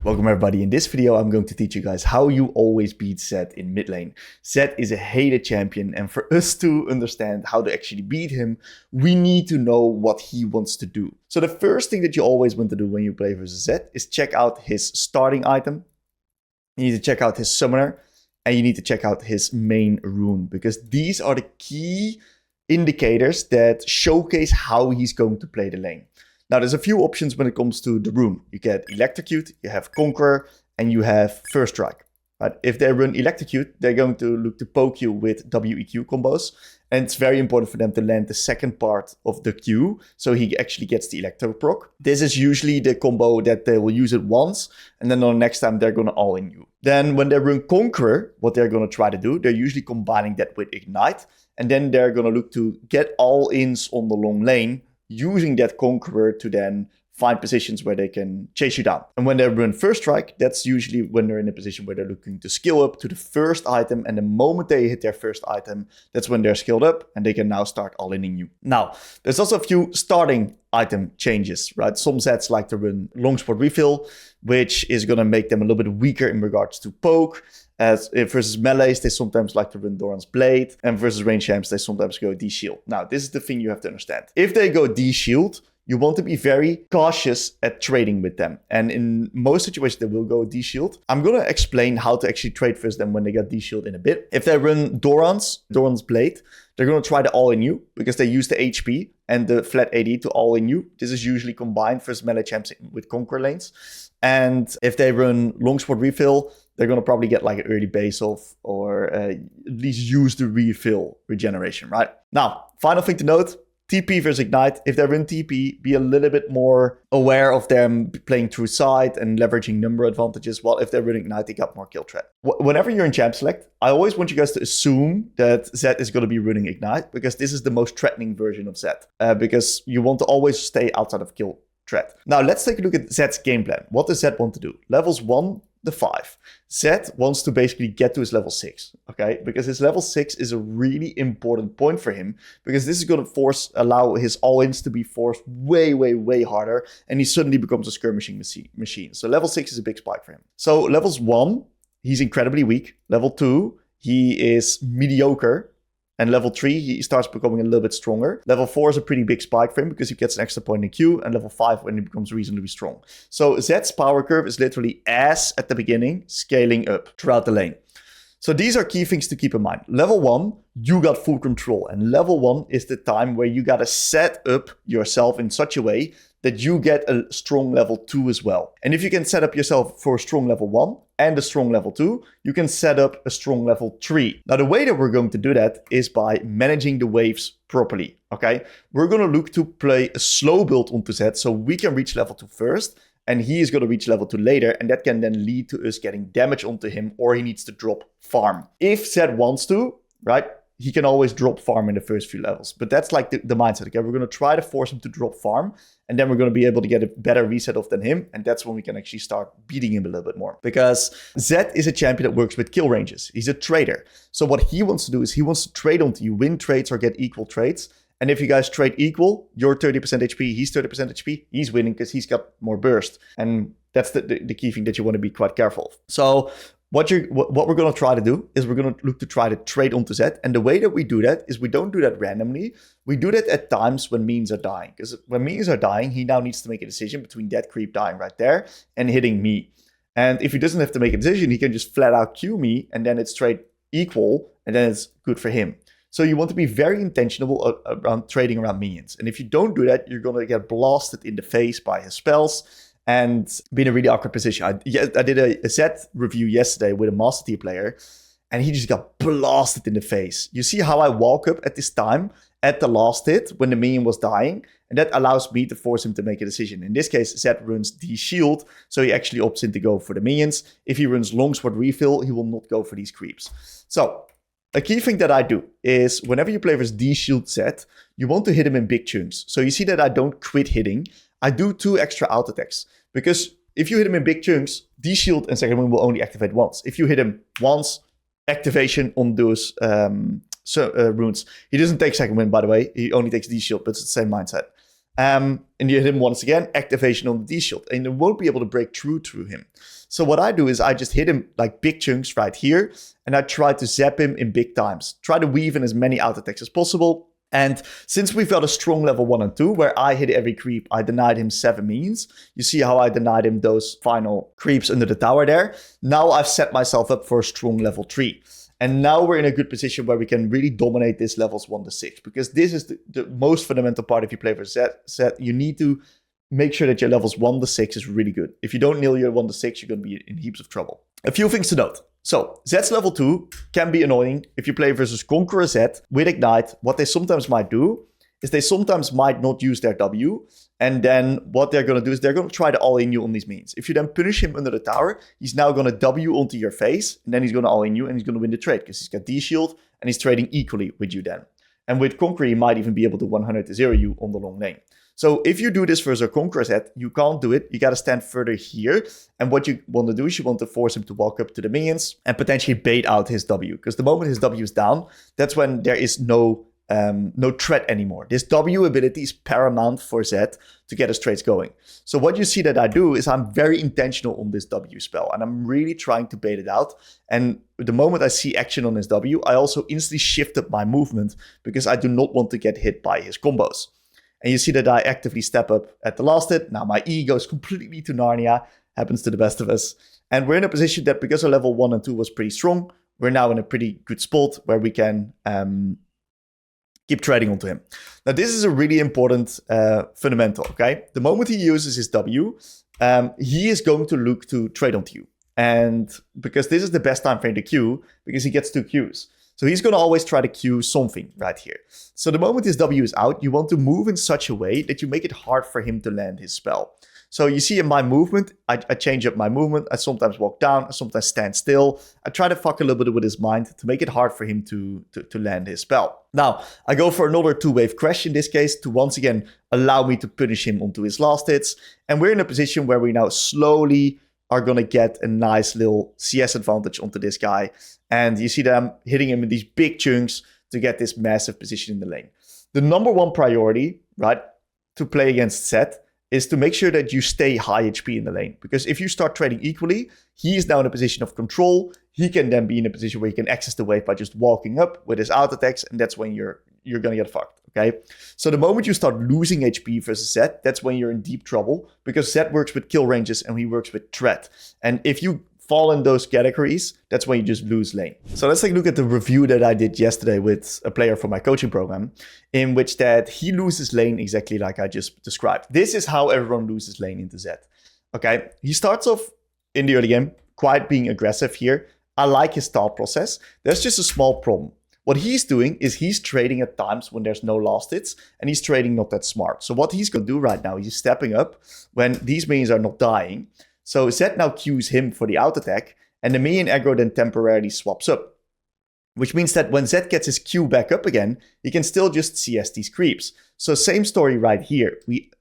Welcome everybody. In this video, I'm going to teach you guys how you always beat Zed in mid lane. Zed is a hated champion, and for us to understand how to actually beat him, we need to know what he wants to do. So the first thing that you always want to do when you play versus Zed is check out his starting item. You need to check out his summoner, and you need to check out his main rune, because these are the key indicators that showcase how he's going to play the lane. Now, there's a few options when it comes to the rune. You get Electrocute, you have Conqueror, and you have First Strike. Right? If they run Electrocute, they're going to look to poke you with WEQ combos. And it's very important for them to land the second part of the Q, so he actually gets the Electro proc. This is usually the combo that they will use it once, and then on the next time they're going to all-in you. Then when they run Conqueror, what they're going to try to do, they're usually combining that with Ignite, and then they're going to look to get all-ins on the long lane, using that Conqueror to then find positions where they can chase you down. And when they run First Strike, that's usually when they're in a position where they're looking to skill up to the first item. And the moment they hit their first item, that's when they're skilled up and they can now start all-inning you. Now, there's also a few starting item changes, right? Some sets like to run Longsport Refill, which is going to make them a little bit weaker in regards to poke. As versus melees, they sometimes like to run Doran's Blade, and versus range champs, they sometimes go D-Shield. Now, this is the thing you have to understand. If they go D-Shield, you want to be very cautious at trading with them. And in most situations, they will go D-Shield. I'm going to explain how to actually trade versus them when they get D-Shield in a bit. If they run Doran's Blade, they're going to try to all-in you because they use the HP and the flat AD to all-in you. This is usually combined versus melee champs with Conqueror lanes. And if they run Longsport Refill, they're going to probably get like an early base off or at least use the refill regeneration, right? Now, final thing to note, TP versus Ignite. If they run TP, be a little bit more aware of them playing through side and leveraging number advantages. While if they run Ignite, they got more kill threat. Whenever you're in champ select, I always want you guys to assume that Zed is going to be running Ignite, because this is the most threatening version of Zed. Because you want to always stay outside of kill threat. Now, let's take a look at Zed's game plan. What does Zed want to do? Levels 1 to 5. Zed wants to basically get to his level 6, okay? Because his level 6 is a really important point for him, because this is going to allow his all-ins to be forced way, way, way harder, and he suddenly becomes a skirmishing machine. So level 6 is a big spike for him. So levels 1, he's incredibly weak. Level 2, he is mediocre. And level 3, he starts becoming a little bit stronger. Level 4 is a pretty big spike for him because he gets an extra point in Q. And level 5 when he becomes reasonably strong. So Zed's power curve is literally ass at the beginning, scaling up throughout the lane. So these are key things to keep in mind. Level 1, you got full control. And level 1 is the time where you got to set up yourself in such a way that you get a strong level 2 as well. And if you can set up yourself for a strong level 1 and a strong level 2, you can set up a strong level 3. Now, the way that we're going to do that is by managing the waves properly, okay? We're going to look to play a slow build onto Zed so we can reach level 2 first, and he is going to reach level 2 later, and that can then lead to us getting damage onto him, or he needs to drop farm. If Zed wants to, right, he can always drop farm in the first few levels. But that's like the mindset, okay? We're going to try to force him to drop farm, and then we're going to be able to get a better reset off than him, and that's when we can actually start beating him a little bit more. Because Zed is a champion that works with kill ranges. He's a trader. So what he wants to do is he wants to trade onto you, win trades or get equal trades. And if you guys trade equal, you're 30% HP, he's 30% HP, he's winning because he's got more burst. And that's the key thing that you want to be quite careful of. So what we're going to try to do is we're going to look to try to trade onto Zed. And the way that we do that is we don't do that randomly. We do that at times when minions are dying. Because when minions are dying, he now needs to make a decision between that creep dying right there and hitting me. And if he doesn't have to make a decision, he can just flat out Q me, and then it's trade equal, and then it's good for him. So you want to be very intentional around trading around minions. And if you don't do that, you're going to get blasted in the face by his spells and be in a really awkward position. I did a Zed review yesterday with a Master Tier player, and he just got blasted in the face. You see how I walk up at this time at the last hit when the minion was dying, and that allows me to force him to make a decision. In this case, Zed runs D-Shield, so he actually opts in to go for the minions. If he runs Longsword Refill, he will not go for these creeps. So a key thing that I do is whenever you play versus D-Shield Zed, you want to hit him in big chunks. So you see that I don't quit hitting. I do 2 extra out attacks. Because if you hit him in big chunks, D-Shield and Second Wind will only activate once. If you hit him once, activation on those runes. He doesn't take Second Wind, by the way. He only takes D-Shield, but it's the same mindset. And you hit him once again, activation on the D shield, and you won't be able to break through him. So what I do is I just hit him like big chunks right here, and I try to zap him in big times. Try to weave in as many out attacks as possible. And since we've got a strong level 1 and 2, where I hit every creep, I denied him 7 minions. You see how I denied him those final creeps under the tower there. Now I've set myself up for a strong level 3. And now we're in a good position where we can really dominate this levels 1 to 6. Because this is the most fundamental part if you play for Zed. You need to make sure that your levels 1 to 6 is really good. If you don't nail your 1 to 6, you're going to be in heaps of trouble. A few things to note. So, Zed's level 2 can be annoying if you play versus Conqueror Zed with Ignite. What they sometimes might do is they sometimes might not use their W. And then what they're going to do is they're going to try to all-in you on these minions. If you then punish him under the tower, he's now going to W onto your face. And then he's going to all-in you and he's going to win the trade because he's got D-shield and he's trading equally with you then. And with Conqueror, he might even be able to 100 to 0 you on the long lane. So if you do this versus a Conqueror Zed, you can't do it. You got to stand further here. And what you want to do is you want to force him to walk up to the minions and potentially bait out his W. Because the moment his W is down, that's when there is no threat anymore. This W ability is paramount for Zed to get his trades going. So what you see that I do is I'm very intentional on this W spell. And I'm really trying to bait it out. And the moment I see action on his W, I also instantly shift up my movement because I do not want to get hit by his combos. And you see that I actively step up at the last hit. Now my E goes completely to Narnia. Happens to the best of us. And we're in a position that because our level 1 and 2 was pretty strong, we're now in a pretty good spot where we can keep trading onto him. Now this is a really important fundamental, okay? The moment he uses his W, he is going to look to trade onto you. And because this is the best time frame to Q, because he gets 2 Qs. So he's going to always try to Q something right here. So the moment his W is out, you want to move in such a way that you make it hard for him to land his spell. So you see in my movement, I change up my movement. I sometimes walk down, I sometimes stand still. I try to fuck a little bit with his mind to make it hard for him to land his spell. Now, I go for another 2-wave crash in this case to once again allow me to punish him onto his last hits. And we're in a position where we now slowly are going to get a nice little CS advantage onto this guy. And you see that I'm hitting him in these big chunks to get this massive position in the lane. The number 1 priority, right, to play against Zed is to make sure that you stay high HP in the lane. Because if you start trading equally, he is now in a position of control. He can then be in a position where he can access the wave by just walking up with his out attacks. And that's when you're going to get fucked, okay? So the moment you start losing HP versus Zed, that's when you're in deep trouble. Because Zed works with kill ranges and he works with threat. And if you fall in those categories, that's when you just lose lane. So let's take a look at the review that I did yesterday with a player from my coaching program, in which that he loses lane exactly like I just described. This is how everyone loses lane into Zed. Okay, he starts off in the early game quite being aggressive here. I like his thought process. There's just a small problem. What he's doing is he's trading at times when there's no last hits, and he's trading not that smart. So what he's going to do right now, he's stepping up when these minions are not dying. So Zed now queues him for the out attack, and the minion aggro then temporarily swaps up. Which means that when Zed gets his Q back up again, he can still just CS these creeps. So same story right here. We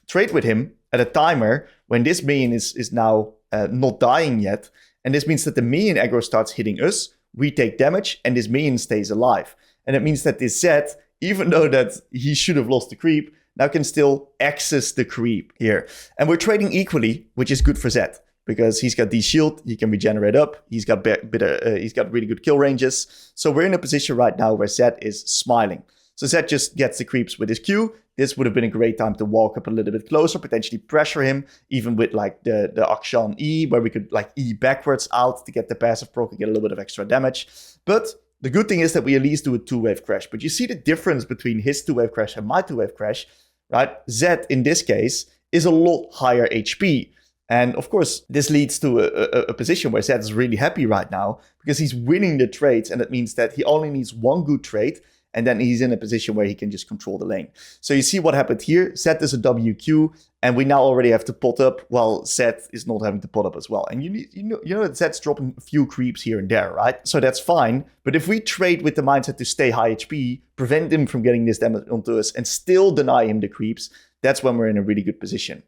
trade with him at a timer when this minion is now not dying yet. And this means that the minion aggro starts hitting us, we take damage, and this minion stays alive. And it means that this Zed, even though that he should have lost the creep, now can still access the creep here. And we're trading equally, which is good for Zed. Because he's got D-shield, he can regenerate up, he's got really good kill ranges. So we're in a position right now where Zed is smiling. So Zed just gets the creeps with his Q. This would have been a great time to walk up a little bit closer, potentially pressure him, even with like the Akshan E, where we could like E backwards out to get the passive proc and get a little bit of extra damage. But the good thing is that we at least do a 2-wave crash. But you see the difference between his 2-wave crash and my 2-wave crash, right? Zed, in this case, is a lot higher HP. And of course, this leads to a position where Zed is really happy right now because he's winning the trades. And that means that he only needs one good trade. And then he's in a position where he can just control the lane. So you see what happened here. Zed is a WQ. And we now already have to pot up. Well, Zed is not having to pot up as well. And you know that Zed's dropping a few creeps here and there, right? So that's fine. But if we trade with the mindset to stay high HP, prevent him from getting this damage onto us, and still deny him the creeps, that's when we're in a really good position.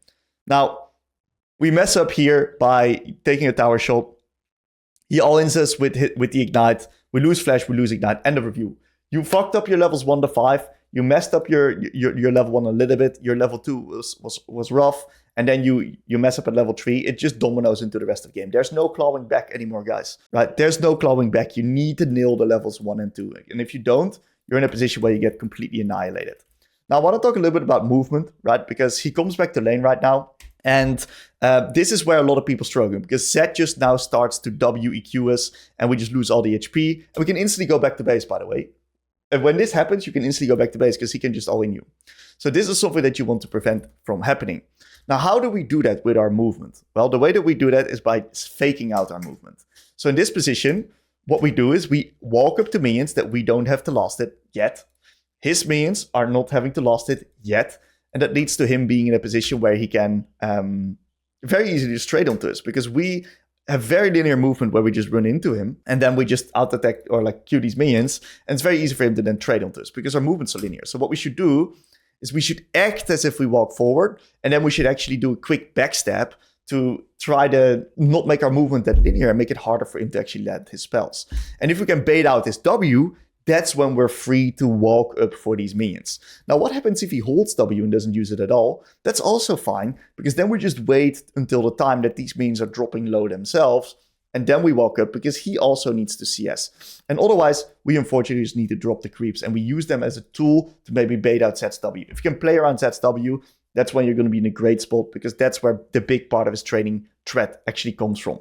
Now, we mess up here by taking a tower shot. He all-ins us with the ignite. We lose flash, we lose ignite. End of review. You fucked up your levels 1 to 5. You messed up your level 1 a little bit. Your level 2 was rough. And then you mess up at level 3. It just dominoes into the rest of the game. There's no clawing back anymore, guys. Right? There's no clawing back. You need to nail the levels 1 and 2. And if you don't, you're in a position where you get completely annihilated. Now, I want to talk a little bit about movement, right? Because he comes back to lane right now. And this is where a lot of people struggle, because Zed just now starts to WEQ us, and we just lose all the HP. And we can instantly go back to base, by the way. And when this happens, you can instantly go back to base, because he can just all-in you. So this is something that you want to prevent from happening. Now, how do we do that with our movement? Well, the way that we do that is by faking out our movement. So in this position, what we do is we walk up to minions that we don't have to last it yet. His minions are not having to last it yet. And that leads to him being in a position where he can very easily just trade onto us, because we have very linear movement where we just run into him and then we just out-attack or like Q these minions. And it's very easy for him to then trade onto us because our movements are linear. So what we should do is we should act as if we walk forward, and then we should actually do a quick backstab to try to not make our movement that linear and make it harder for him to actually land his spells. And if we can bait out his W, that's when we're free to walk up for these minions. Now, what happens if he holds W and doesn't use it at all? That's also fine, because then we just wait until the time that these minions are dropping low themselves, and then we walk up, because he also needs to CS. And otherwise, we unfortunately just need to drop the creeps, and we use them as a tool to maybe bait out Zed's W. If you can play around Zed's W, that's when you're going to be in a great spot, because that's where the big part of his trading threat actually comes from.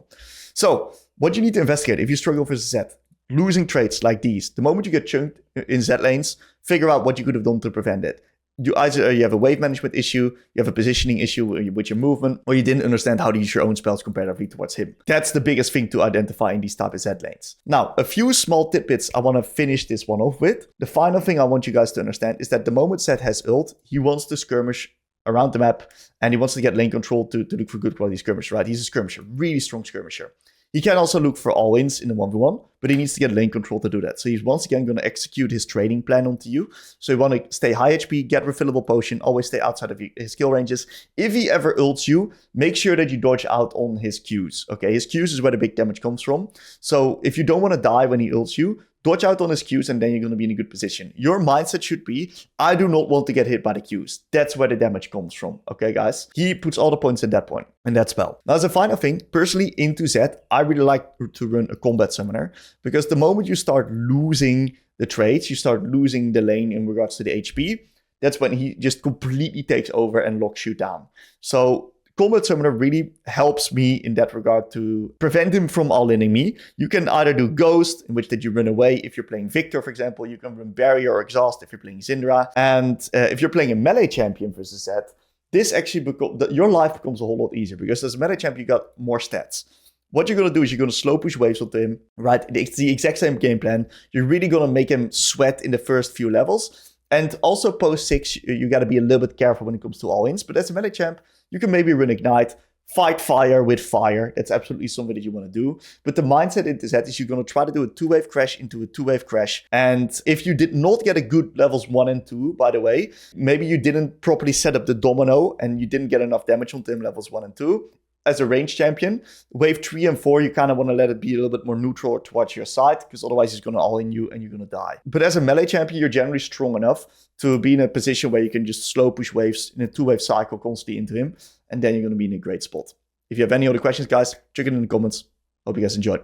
So, what you need to investigate if you struggle versus Zed, losing trades like these, the moment you get chunked in Zed lanes, figure out what you could have done to prevent it. You have a wave management issue, you have a positioning issue with your movement, or you didn't understand how to use your own spells comparatively towards him. That's the biggest thing to identify in these type of Zed lanes. Now, a few small tidbits I want to finish this one off with. The final thing I want you guys to understand is that the moment Zed has ult, he wants to skirmish around the map, and he wants to get lane control to look for good quality skirmish, right? He's a skirmisher, really strong skirmisher. He can also look for all-ins in the 1v1, but he needs to get lane control to do that. So he's once again going to execute his trading plan onto you. So you want to stay high HP, get refillable potion, always stay outside of his skill ranges. If he ever ults you, make sure that you dodge out on his Qs, okay? His Qs is where the big damage comes from. So if you don't want to die when he ults you, dodge out on his Qs, and then you're going to be in a good position. Your mindset should be, I do not want to get hit by the Qs. That's where the damage comes from, okay, guys? He puts all the points in that point, in that spell. Now, as a final thing, personally, into Zed, I really like to run a combat summoner, because the moment you start losing the trades, you start losing the lane in regards to the HP, that's when he just completely takes over and locks you down. So Combat Summoner really helps me in that regard to prevent him from all-inning me. You can either do Ghost, in which that you run away. If you're playing Victor, for example, you can run Barrier or Exhaust if you're playing Syndra. And if you're playing a melee champion versus Zed, this actually your life becomes a whole lot easier, because as a melee champion, you got more stats. What you're going to do is you're going to slow push waves onto him, right? It's the exact same game plan. You're really going to make him sweat in the first few levels. And also post 6, you got to be a little bit careful when it comes to all-ins. But as a melee champ, you can maybe run Ignite, fight fire with fire. That's absolutely something that you want to do. But the mindset into that is you're going to try to do a 2-wave crash into a 2-wave crash. And if you did not get a good levels 1 and 2, by the way, maybe you didn't properly set up the domino and you didn't get enough damage onto him levels 1 and 2. As a range champion, wave 3 and 4, you kind of want to let it be a little bit more neutral towards your side, because otherwise he's going to all-in you and you're going to die. But as a melee champion, you're generally strong enough to be in a position where you can just slow push waves in a 2-wave cycle constantly into him, and then you're going to be in a great spot. If you have any other questions, guys, check it in the comments. Hope you guys enjoyed.